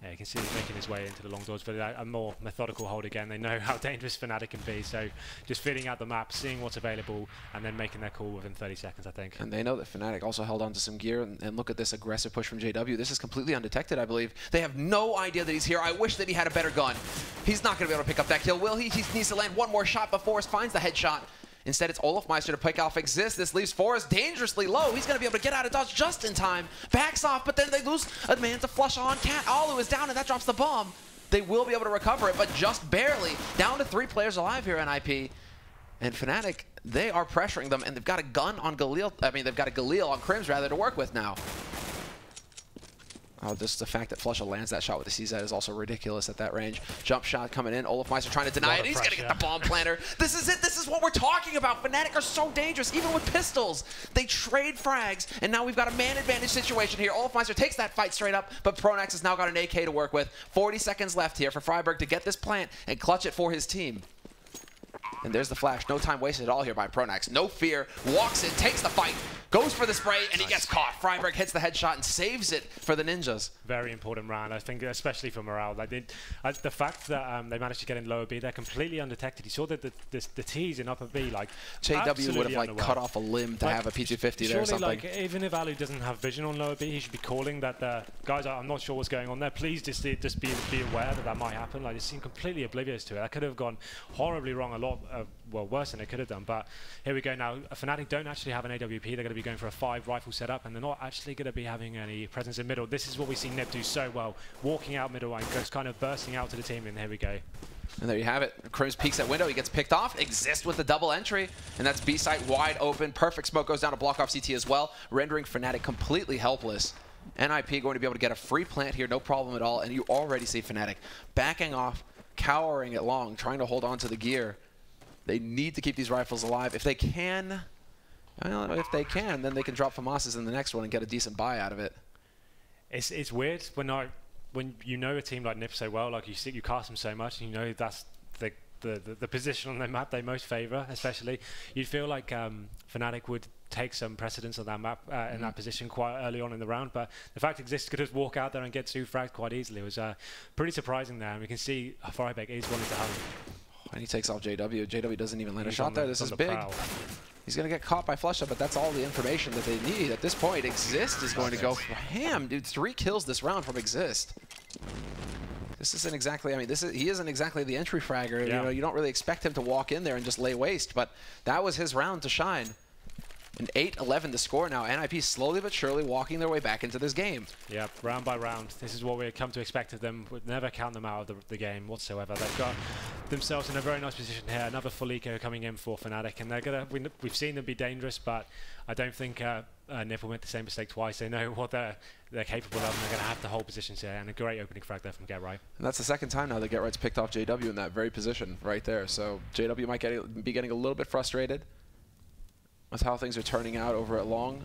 Yeah, you can see he's making his way into the long doors, but a more methodical hold again. They know how dangerous Fnatic can be, so just feeling out the map, seeing what's available, and then making their call within 30 seconds, I think. And they know that Fnatic also held on to some gear, and look at this aggressive push from JW. This is completely undetected, I believe. They have no idea that he's here. I wish that he had a better gun. He's not going to be able to pick up that kill, will he? He needs to land one more shot before Forrest finds the headshot. Instead, it's Olafmeister to pick off Exist. This leaves Forrest dangerously low. He's going to be able to get out of dodge just in time. Backs off, but then they lose a man to flush on. Cat Alu is down, and that drops the bomb. They will be able to recover it, but just barely. Down to 3 players alive here in NIP. And Fnatic, they are pressuring them, and they've got a gun on Galil. I mean, they've got a Galil on Crims, rather, to work with now. Oh, just the fact that Flusha lands that shot with the CZ is also ridiculous at that range. Jump shot coming in. Olofmeister trying to deny it. He's going to get the bomb planter. This is it. This is what we're talking about. Fnatic are so dangerous, even with pistols. They trade frags, and now we've got a man advantage situation here. Olofmeister takes that fight straight up, but Pronax has now got an AK to work with. 40 seconds left here for Freiburg to get this plant and clutch it for his team. And there's the flash. No time wasted at all here by Pronax. No fear. Walks in, takes the fight, goes for the spray, and he gets caught. Freiburg hits the headshot and saves it for the Ninjas. Very important round, I think, especially for morale. Like the fact that they managed to get in lower B, they're completely undetected. You saw that the T's in upper B, like, JW would have like cut off a limb to have a P250 there or something. Like, even if Alu doesn't have vision on lower B, he should be calling that guys, I'm not sure what's going on there. Please just be aware that might happen. Like, they seem completely oblivious to it. That could have gone horribly wrong a lot. Well, worse than it could have done. But here we go now. Fnatic don't actually have an AWP. They're going to be going for a 5 rifle setup, and they're not actually going to be having any presence in middle. This is what we see Nip do so well, walking out middle and just kind of bursting out to the team. And here we go. And there you have it. Crims peeks at window. He gets picked off. Exist with the double entry. And that's B site wide open. Perfect smoke goes down to block off CT as well, rendering Fnatic completely helpless. NIP going to be able to get a free plant here, no problem at all. And you already see Fnatic backing off, cowering it long, trying to hold on to the gear. They need to keep these rifles alive. If they can, well, then they can drop FAMAS's in the next one and get a decent buy out of it. It's weird when you know a team like NIP so well, like you cast them so much, and you know that's the position on the map they most favor, especially. You'd feel like Fnatic would take some precedence on that map in that position quite early on in the round, but the fact Exist could just walk out there and get 2 frags quite easily was pretty surprising there, and we can see Freiburg is wanting to have. And he takes off JW. JW doesn't even land a shot there. This is big. He's going to get caught by Flusha, but that's all the information that they need. At this point, Exist is going to go for ham. Dude, 3 kills this round from Exist. This isn't exactly, I mean, he isn't exactly the entry fragger. Yeah. You know, you don't really expect him to walk in there and just lay waste, but that was his round to shine. And 8-11 to score now. NIP slowly but surely walking their way back into this game. Yeah, round by round. This is what we come to expect of them. We'd never count them out of the game whatsoever. They've got themselves in a very nice position here. Another full eco coming in for Fnatic, and they're gonna. We've seen them be dangerous, but I don't think NIP will make the same mistake twice. They know what they're capable of, and they're going to have to hold positions here. And a great opening frag there from Get Right. And that's the second time now that Get Right's picked off JW in that very position right there. So JW might be getting a little bit frustrated with how things are turning out over at Long.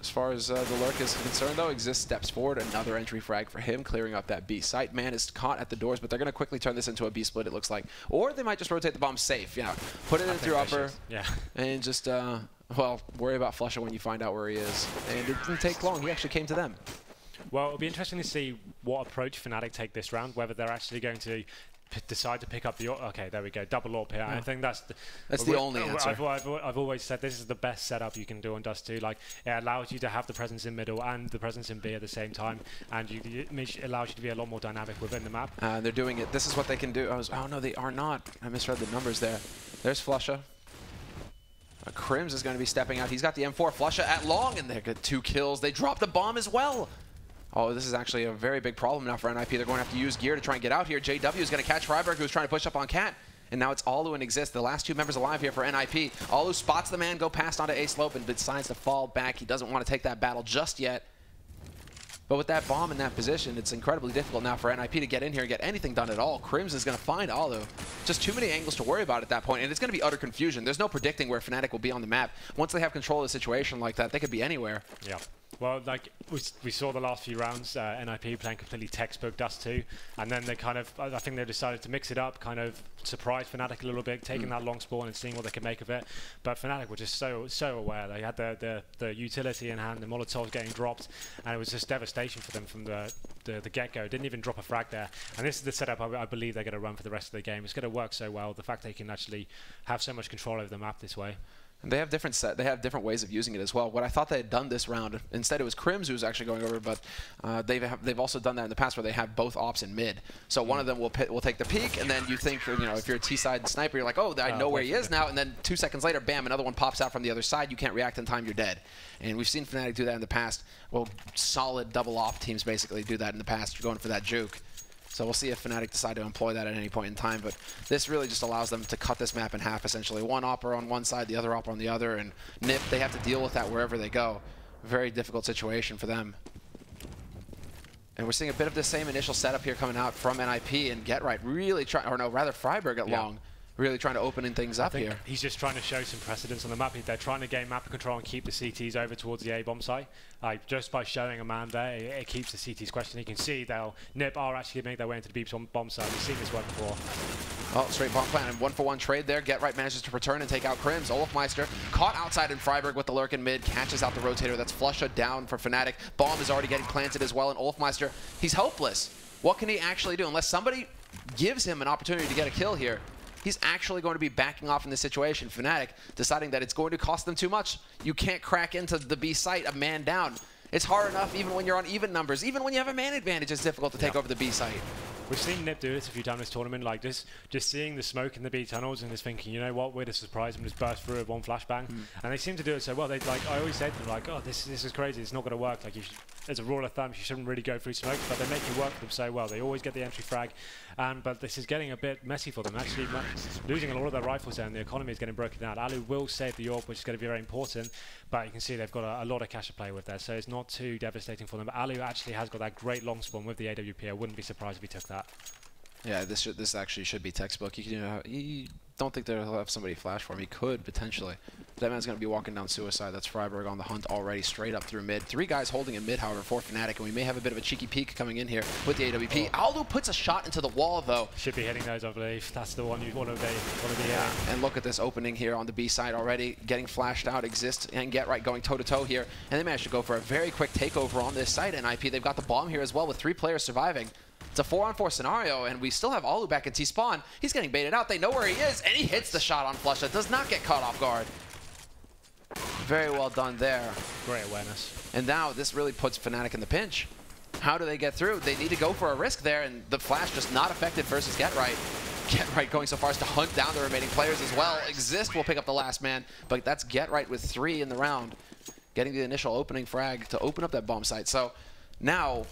As far as the lurk is concerned, though, Exist steps forward. Another entry frag for him, clearing up that B site. Man is caught at the doors, but they're going to quickly turn this into a B split, it looks like. Or they might just rotate the bomb safe. You know, put it in through upper, and just, well, worry about Flusha when you find out where he is. And it didn't take long. He actually came to them. Well, it'll be interesting to see what approach Fnatic take this round, whether they're actually going to decide to pick up the okay, there we go, double AWP here. Yeah. I think that's the only answer. I've always said this is the best setup you can do on Dust 2. Like, it allows you to have the presence in middle and the presence in B at the same time, and it allows you to be a lot more dynamic within the map. They're doing it. This is what they can do. Oh no, they are not. I misread the numbers there. There's Flusha. Crims is going to be stepping out. He's got the M4. Flusha at long, and they get 2 kills. They dropped the bomb as well. Oh, this is actually a very big problem now for NIP. They're going to have to use gear to try and get out here. JW is going to catch Freiburg, who's trying to push up on Cat. And now it's Alu and Exist, the last 2 members alive here for NIP. Alu spots the man, go past onto A slope, and decides to fall back. He doesn't want to take that battle just yet. But with that bomb in that position, it's incredibly difficult now for NIP to get in here and get anything done at all. Crims is going to find Alu. Just too many angles to worry about at that point, and it's going to be utter confusion. There's no predicting where Fnatic will be on the map. Once they have control of the situation like that, they could be anywhere. Yeah. Well, like we saw the last few rounds, NIP playing completely textbook Dust 2, and then they kind of, I think they decided to mix it up, kind of surprise Fnatic a little bit, taking that long spawn and seeing what they could make of it. But Fnatic were just so aware. They had the utility in hand, the Molotovs getting dropped, and it was just devastation for them from the get-go. Didn't even drop a frag there. And this is the setup I believe they're going to run for the rest of the game. It's going to work so well. The fact they can actually have so much control over the map this way. And they have different ways of using it as well. What I thought they had done this round, instead it was Crims who was actually going over, but they've also done that in the past where they have both ops in mid. So one of them will take the peek, and then you think, you know, if you're a T-side sniper, you're like, oh, I know where he is now, and then 2 seconds later, bam, another one pops out from the other side. You can't react in time, you're dead. And we've seen Fnatic do that in the past. Well, solid double off teams basically do that in the past, going for that juke. So we'll see if Fnatic decide to employ that at any point in time. But this really just allows them to cut this map in half, essentially. One opera on one side, the other opera on the other. And NIP, they have to deal with that wherever they go. Very difficult situation for them. And we're seeing a bit of the same initial setup here coming out from NIP, and Get Right really trying, or no, rather Freiburg at long, really trying to open things up here. He's just trying to show some precedence on the map. They're trying to gain map control and keep the CTs over towards the A-bomb site. Just by showing a man there, it keeps the CTs questioning. You can see NIP are actually making their way into the B-bomb site. We've seen this work before. Oh, straight bomb plan and 1-for-1 trade there. Get Right manages to return and take out Crims. Olofmeister caught outside in Freiburg with the lurk in mid, catches out the rotator. That's Flusha down for Fnatic. Bomb is already getting planted as well, and Olofmeister, he's helpless. What can he actually do? Unless somebody gives him an opportunity to get a kill here, he's actually going to be backing off in this situation. Fnatic deciding that it's going to cost them too much. You can't crack into the B site a man down. It's hard enough even when you're on even numbers. Even when you have a man advantage, it's difficult to take over the B site. We've seen NIP do this a few times this tournament, like just seeing the smoke in the B tunnels and just thinking, you know what, we're just surprised and just burst through with one flashbang. And they seem to do it so well. They I always say to them, like, oh, this is crazy. It's not going to work. Like, as a rule of thumb, you shouldn't really go through smoke, but they make it work for them so well. They always get the entry frag, but this is getting a bit messy for them. Actually, losing a lot of their rifles there, and the economy is getting broken down. Alu will save the AWP, which is going to be very important, but you can see they've got a lot of cash to play with there, so it's not too devastating for them. But Alu actually has got that great long spawn with the AWP. I wouldn't be surprised if he took that. Yeah, this actually should be textbook. You don't think they'll have somebody flash for him. He could, potentially. That man's going to be walking down suicide. That's Freiburg on the hunt already, straight up through mid. 3 guys holding in mid, however, for Fnatic, and we may have a bit of a cheeky peek coming in here with the AWP. Aldo puts a shot into the wall, though. Should be hitting those, I believe. That's the one you want to be And look at this opening here on the B side already. Getting flashed out, Exist and Get Right going toe-to-toe here. And they managed to go for a very quick takeover on this site, NIP. They've got the bomb here as well with 3 players surviving. It's a 4-on-4 scenario, and we still have Alu back in T-spawn. He's getting baited out. They know where he is, and he hits the shot on Flusha. Does not get caught off guard. Very well done there. Great awareness. And now this really puts Fnatic in the pinch. How do they get through? They need to go for a risk there, and the flash just not effective versus Get Right. Get Right going so far as to hunt down the remaining players as well. Exist will pick up the last man, but that's Get Right with 3 in the round, getting the initial opening frag to open up that bomb site. So now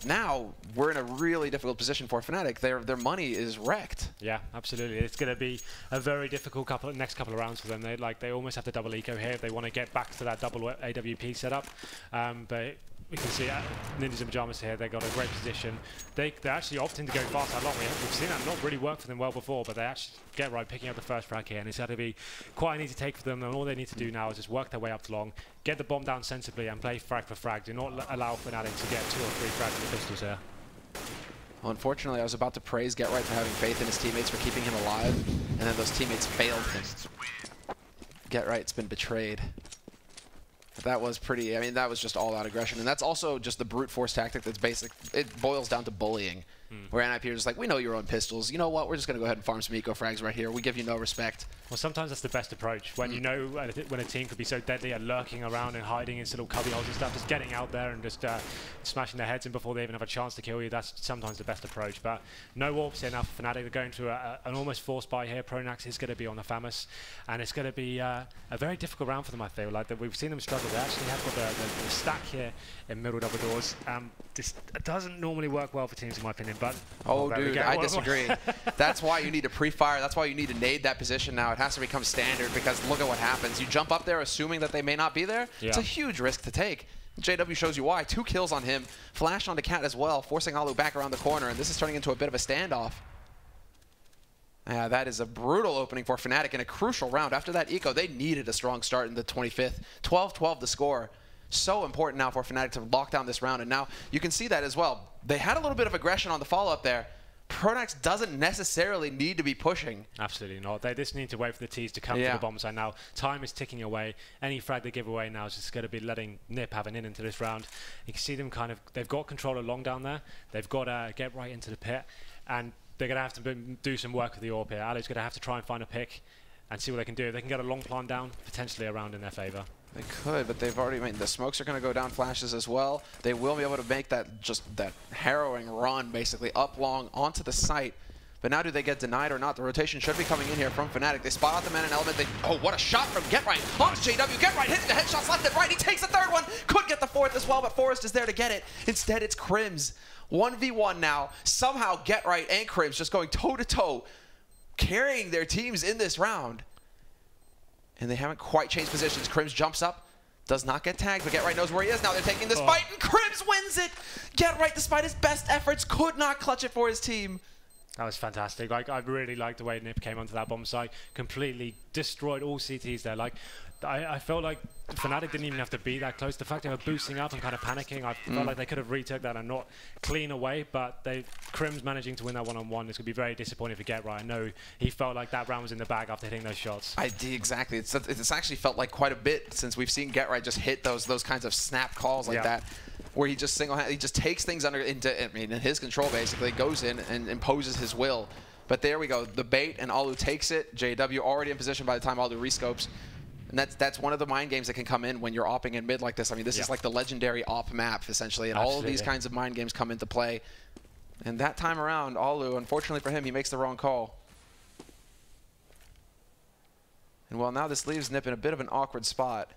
we're in a really difficult position for Fnatic. Their money is wrecked. Yeah, absolutely. It's going to be a very difficult next couple of rounds for them. They almost have to double eco here if they want to get back to that double AWP setup. But we can see Ninjas and Pyjamas here. They got a great position. They're actually opting to go fast how long. We've seen that not really work for them well before, but they actually Get Right picking up the first frag here, and it's going to be quite an easy take for them. And all they need to do now is just work their way up to long, get the bomb down sensibly, and play frag for frag. Do not allow Fnatic to get 2 or 3 frags in the pistols here. Well, unfortunately, I was about to praise Get Right for having faith in his teammates, for keeping him alive, and then those teammates failed him. Get Right's been betrayed. That was pretty, I mean, that was just all-out aggression. And that's also just the brute force tactic that's basic. It boils down to bullying, where NIP are just like, we know you're on pistols. You know what? We're just going to go ahead and farm some eco frags right here. We give you no respect. Well, sometimes that's the best approach. When you know when a team could be so deadly at lurking around and hiding in little cubby holes and stuff, just getting out there and just smashing their heads in before they even have a chance to kill you, that's sometimes the best approach. But no warps here now for Fnatic. They're going to an almost forced buy here. Pronax is going to be on the FAMAS, and it's going to be a very difficult round for them, I feel. Like we've seen them struggle. They actually have got the stack here in middle double doors. This doesn't normally work well for teams, in my opinion. But oh, dude, I disagree. That's why you need to pre-fire. That's why you need to nade that position now. It has to become standard, because look at what happens. You jump up there assuming that they may not be there. Yeah. It's a huge risk to take. JW shows you why. 2 kills on him. Flash onto Cat as well, forcing Alu back around the corner, and this is turning into a bit of a standoff. Yeah, that is a brutal opening for Fnatic in a crucial round. After that eco, they needed a strong start in the 25th. 12-12 the score. So important now for Fnatic to lock down this round, and now you can see that as well. They had a little bit of aggression on the follow-up there. Pronax doesn't necessarily need to be pushing. Absolutely not. They just need to wait for the T's to come to the bomb side now. Time is ticking away. Any frag they give away now is just going to be letting NIP have an in into this round. You can see them kind of, they've got control of long down there. They've got to get right into the pit, and they're going to have to do some work with the AWP here. Alu's going to have to try and find a pick and see what they can do. If they can get a long plant down, potentially a round in their favor. They could, but they've already made the smokes are going to go down flashes as well. They will be able to make that harrowing run basically up long onto the site. But now do they get denied or not? The rotation should be coming in here from Fnatic. They spot out the man in element. Oh, what a shot from Get Right onto JW. Get Right hitting the headshots left and right. He takes the 3rd one. Could get the 4th as well, but Forrest is there to get it. Instead, it's Crims. 1v1 now. Somehow Get Right and Crims just going toe-to-toe, carrying their teams in this round. And they haven't quite changed positions. Crims jumps up, Does not get tagged, but Get Right knows where he is. Now they're taking this fight, and Crims wins it! Get Right, despite his best efforts, could not clutch it for his team. That was fantastic. Like, I really liked the way Nip came onto that bomb site, completely destroyed all CTs there. Like, I felt like Fnatic didn't even have to be that close. The fact they were boosting up and kind of panicking, I felt like they could have retook that and not clean away, but Crims managing to win that one-on-one is going to be very disappointing for Get Right. I know he felt like that round was in the bag after hitting those shots. Exactly. It's actually felt like quite a bit since we've seen Get Right just hit those kinds of snap calls like that, where he just he just takes things in his control, basically, goes in and imposes his will. But there we go. The bait, and Alu takes it. JW already in position by the time Alu rescopes. And that's one of the mind games that can come in when you're opping in mid like this. I mean, this is like the legendary op map, essentially, and all of these kinds of mind games come into play. And that time around, Alu, unfortunately for him, he makes the wrong call. And well, now this leaves Nip in a bit of an awkward spot.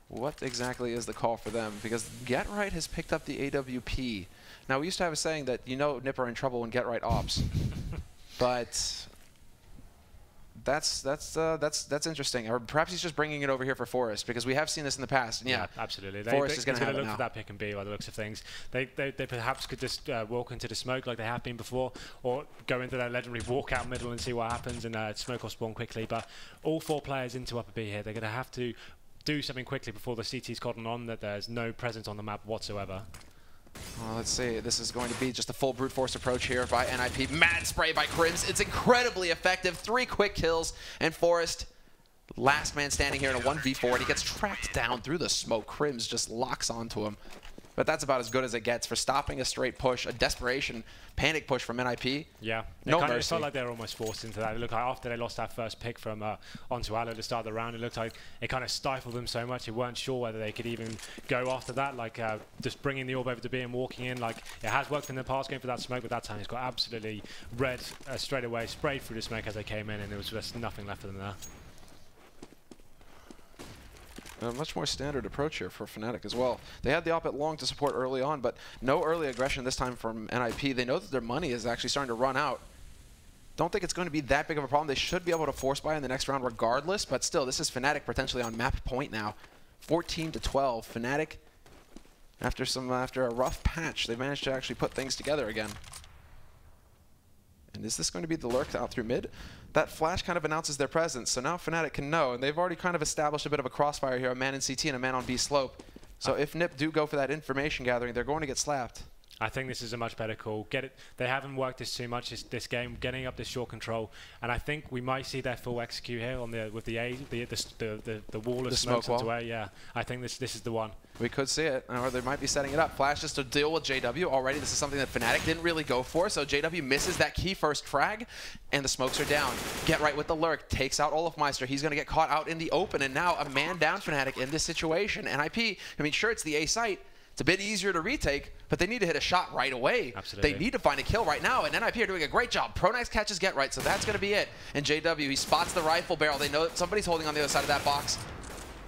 What exactly is the call for them? Because Get Right has picked up the AWP. Now, we used to have a saying that Nip are in trouble when Get Right ops. But that's interesting. Or perhaps he's just bringing it over here for Forest, because we have seen this in the past. And yeah, absolutely. Forest is going to look for that pick and B by the looks of things. They perhaps could just walk into the smoke like they have been before, or go into their legendary walkout middle and see what happens and smoke or spawn quickly. But all 4 players into upper B here, they're going to have to do something quickly before the CT's cotton on that there's no presence on the map whatsoever. Well, let's see. This is going to be just a full brute force approach here by NIP. Mad spray by Crims. It's incredibly effective. 3 quick kills, and Forest, last man standing here in a 1v4, and he gets tracked down through the smoke. Crims just locks onto him. But that's about as good as it gets for stopping a straight push, a desperation panic push from NIP. Yeah, no mercy. It felt like they were almost forced into that. It looked like after they lost that first pick from onto Alu to start the round, it looked like it kind of stifled them so much. They weren't sure whether they could even go after that, like just bringing the orb over to B and walking in. Like, it has worked in the past, going for that smoke, but that time he's got absolutely red straight away, sprayed through the smoke as they came in, and there was just nothing left for them there. A much more standard approach here for Fnatic as well. They had the op at long to support early on, but no early aggression this time from NIP. They know that their money is actually starting to run out. Don't think it's going to be that big of a problem. They should be able to force buy in the next round regardless, but still, this is Fnatic potentially on map point now. 14-12. Fnatic, after a rough patch, they've managed to actually put things together again. And is this going to be the lurk out through mid? That flash kind of announces their presence, so now Fnatic can know, and they've already kind of established a bit of a crossfire here, a man in CT and a man on B slope. So if NIP do go for that information gathering, they're going to get slapped. I think this is a much better call. They haven't worked this too much this game, getting up this short control, and I think we might see their full execute here on with the wall of smokes onto A. Yeah, I think this is the one. We could see it, or they might be setting it up. Flash just to deal with JW already. This is something that Fnatic didn't really go for, so JW misses that key first frag, and the smokes are down. Get Right with the lurk, takes out Olafmeister. He's going to get caught out in the open, and now a man down Fnatic in this situation. NIP, I mean, sure, it's the A site. It's a bit easier to retake, but they need to hit a shot right away. Absolutely. They need to find a kill right now, and NIP are doing a great job. Pronax catches Get Right, so that's going to be it. And JW, he spots the rifle barrel. They know that somebody's holding on the other side of that box.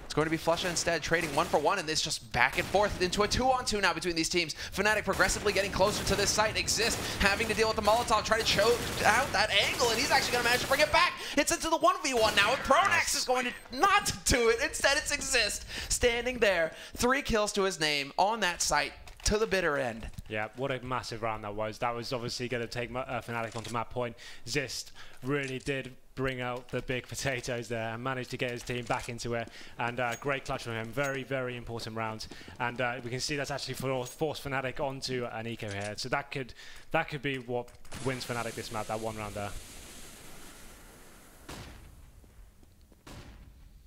It's going to be Flusha instead, trading 1-for-1, and this just back and forth into a 2-on-2 now between these teams. Fnatic progressively getting closer to this site. Exist having to deal with the Molotov, try to choke out that angle, and he's actually going to manage to bring it back. It's into the 1v1 now, and Pronax is going to not do it. Instead, it's Exist standing there. 3 kills to his name on that site to the bitter end. Yeah, what a massive round that was. That was obviously going to take Fnatic onto map point. Zist really did bring out the big potatoes there and managed to get his team back into it, and great clutch from him. Very, very important round, and we can see that's actually forced Fnatic onto an eco here, so that could be what wins Fnatic this map, that one round there.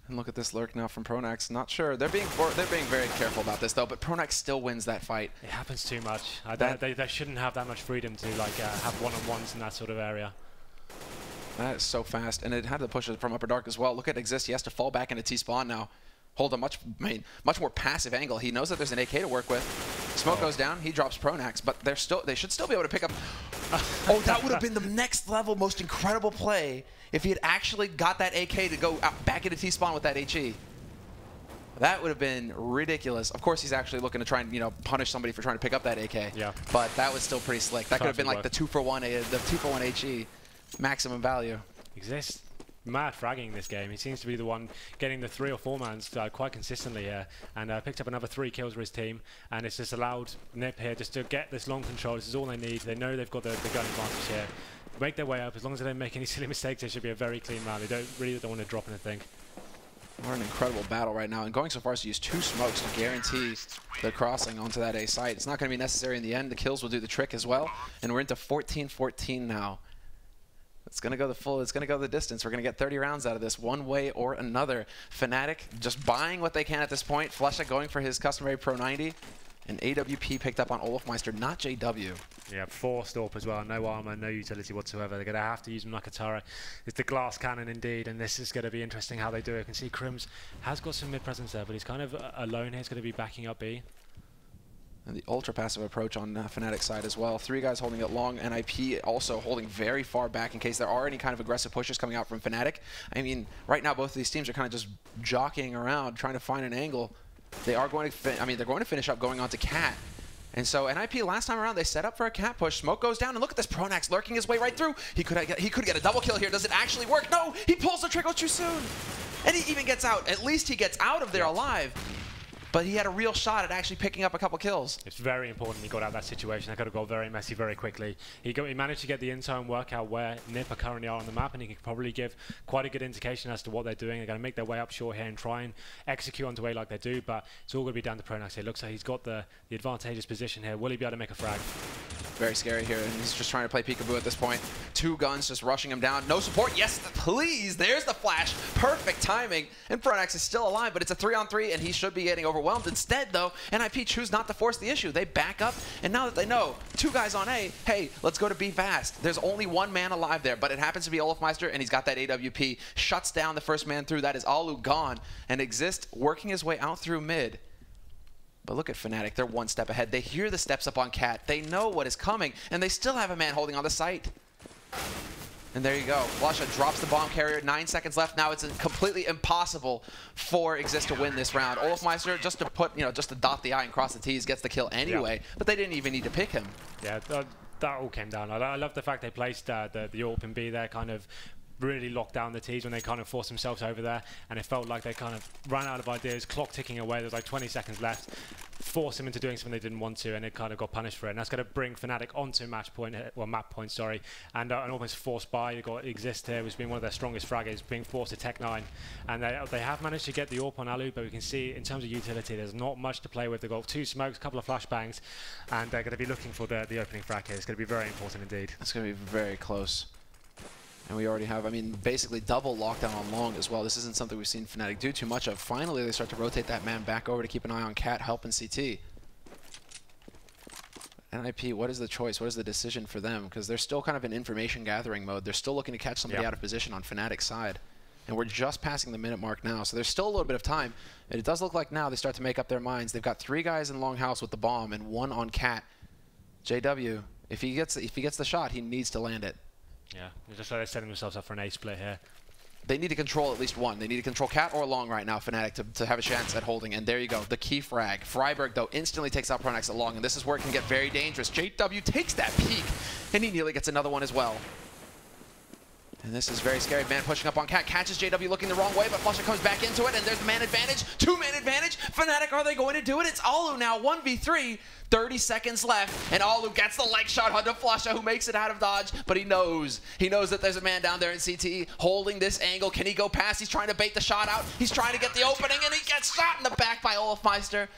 And look at this lurk now from Pronax. Not sure. They're being very careful about this though, but Pronax still wins that fight. It happens too much. They shouldn't have that much freedom to have one-on-ones in that sort of area. That is so fast, and it had to push it from Upper Dark as well. Look at Exist. He has to fall back into T-spawn now. Hold a much more passive angle. He knows that there's an AK to work with. Smoke goes down. He drops Pronax, but they should still be able to pick up. Oh, that would have been the next level, most incredible play if he had actually got that AK to go back into T-spawn with that HE. That would have been ridiculous. Of course, he's actually looking to try and punish somebody for trying to pick up that AK. Yeah. But that was still pretty slick. That could have been like the 2-for-1 HE. Maximum value. Exist. mad fragging this game. He seems to be the one getting the 3 or 4 mans quite consistently here, and picked up another 3 kills for his team, and it's just allowed Nip here just to get this long control. This is all they need. They know they've got the gun advantage here. Make their way up. As long as they don't make any silly mistakes, it should be a very clean round. They don't want to drop anything. We're in an incredible battle right now, and going so far as to use 2 smokes to guarantee the crossing onto that A site. It's not going to be necessary in the end. The kills will do the trick as well, and we're into 14-14 now. It's going to go the full, it's going to go the distance. We're going to get 30 rounds out of this one way or another. Fnatic just buying what they can at this point. Flusha going for his customary Pro 90. And AWP picked up on Olofmeister, not JW. Yeah, forced AWP as well. No armor, no utility whatsoever. They're going to have to use Nakatara. It's the glass cannon indeed, and this is going to be interesting how they do it. You can see Crims has got some mid-presence there, but he's kind of alone here. He's going to be backing up B. And the ultra-passive approach on Fnatic's side as well. 3 guys holding it long, NIP also holding very far back in case there are any kind of aggressive pushes coming out from Fnatic. I mean, right now both of these teams are kind of just jockeying around, trying to find an angle. They are going to, they're going to finish up going on to Cat. And so NIP last time around, they set up for a Cat push. Smoke goes down, and look at this Pronax lurking his way right through. He could get a double kill here. Does it actually work? No, he pulls the trigger too soon. And he even gets out. At least he gets out of there alive. But he had a real shot at actually picking up a couple kills. It's very important he got out of that situation. That could have got very messy very quickly. He managed to get the intel and work out where NIP are currently are on the map, and he could probably give quite a good indication as to what they're doing. They're going to make their way up short here and try and execute on the way like they do, but it's all going to be down to Pronax here. It looks like he's got the advantageous position here. Will he be able to make a frag? Very scary here, and he's just trying to play peekaboo at this point. 2 guns just rushing him down. No support. Yes, please. There's the flash. Perfect timing. And Pronax is still alive, but it's a 3-on-3, and he should be getting overwhelmed. Instead, though, NIP choose not to force the issue. They back up, and now that they know 2 guys on A, hey, let's go to B fast. There's only 1 man alive there, but it happens to be Olofmeister, and he's got that AWP. Shuts down the first man through. That is Alu gone, and Exist working his way out through mid. But look at Fnatic, they're 1 step ahead. They hear the steps up on Cat. They know what is coming, and they still have a man holding on the site. And there you go. Flusha drops the bomb carrier, 9 seconds left. Now it's completely impossible for Exist to win this round. Olofmeister, just to put, just to dot the I and cross the T's, gets the kill anyway, but they didn't even need to pick him. Yeah, that all came down. I love the fact they placed the AWP in B there, kind of really locked down the T's when they kind of forced themselves over there, and it felt like they kind of ran out of ideas, clock ticking away. There was like 20 seconds left, forced them into doing something they didn't want to, and it kind of got punished for it. And that's going to bring Fnatic onto map point, sorry, and an almost forced buy. You got Exist here, who's been one of their strongest fraggers, being forced to Tech 9, and they have managed to get the AWP on Alu, but we can see in terms of utility, there's not much to play with. They've got 2 smokes, a couple of flashbangs, and they're going to be looking for the opening frag here. It's going to be very important indeed. It's going to be very close. And we already have, basically double lockdown on long as well. This isn't something we've seen Fnatic do too much of. Finally, they start to rotate that man back over to keep an eye on Cat, helping CT. NIP, what is the choice? What is the decision for them? Because they're still kind of in information gathering mode. They're still looking to catch somebody out of position on Fnatic's side. And we're just passing the minute mark now, so there's still a little bit of time. And it does look like now they start to make up their minds. They've got 3 guys in Longhouse with the bomb and 1 on Cat. JW, if he gets the shot, he needs to land it. Yeah, just like they're setting themselves up for an A split here. They need to control at least 1. They need to control Cat or Long right now, Fnatic, to have a chance at holding. And there you go, the key frag. Freiberg, though, instantly takes out Pronax at Long, and this is where it can get very dangerous. JW takes that peek, and he nearly gets another one as well. And this is very scary. Man pushing up on Cat, catches JW looking the wrong way, but Flusha comes back into it, and there's the man advantage. 2-man advantage. Fnatic, are they going to do it? It's Alu now, 1v3. 30 seconds left, and Alu gets the leg shot onto Flusha, who makes it out of dodge, but he knows that there's a man down there in CT holding this angle. Can he go past? He's trying to bait the shot out. He's trying to get the opening, and he gets shot in the back by Olofmeister,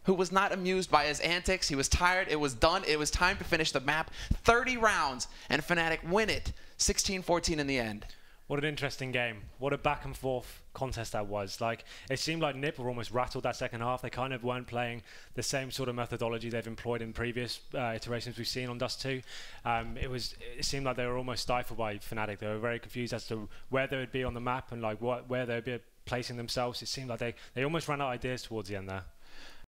who was not amused by his antics. He was tired. It was done. It was time to finish the map. 30 rounds, and Fnatic win it. 16-14 in the end. What an interesting game. What a back and forth contest that was. Like, it seemed like NIP were almost rattled that second half. They kind of weren't playing the same sort of methodology they've employed in previous iterations we've seen on Dust 2. It seemed like they were almost stifled by Fnatic. They were very confused as to where they would be on the map and like where they would be placing themselves. It seemed like they almost ran out of ideas towards the end there.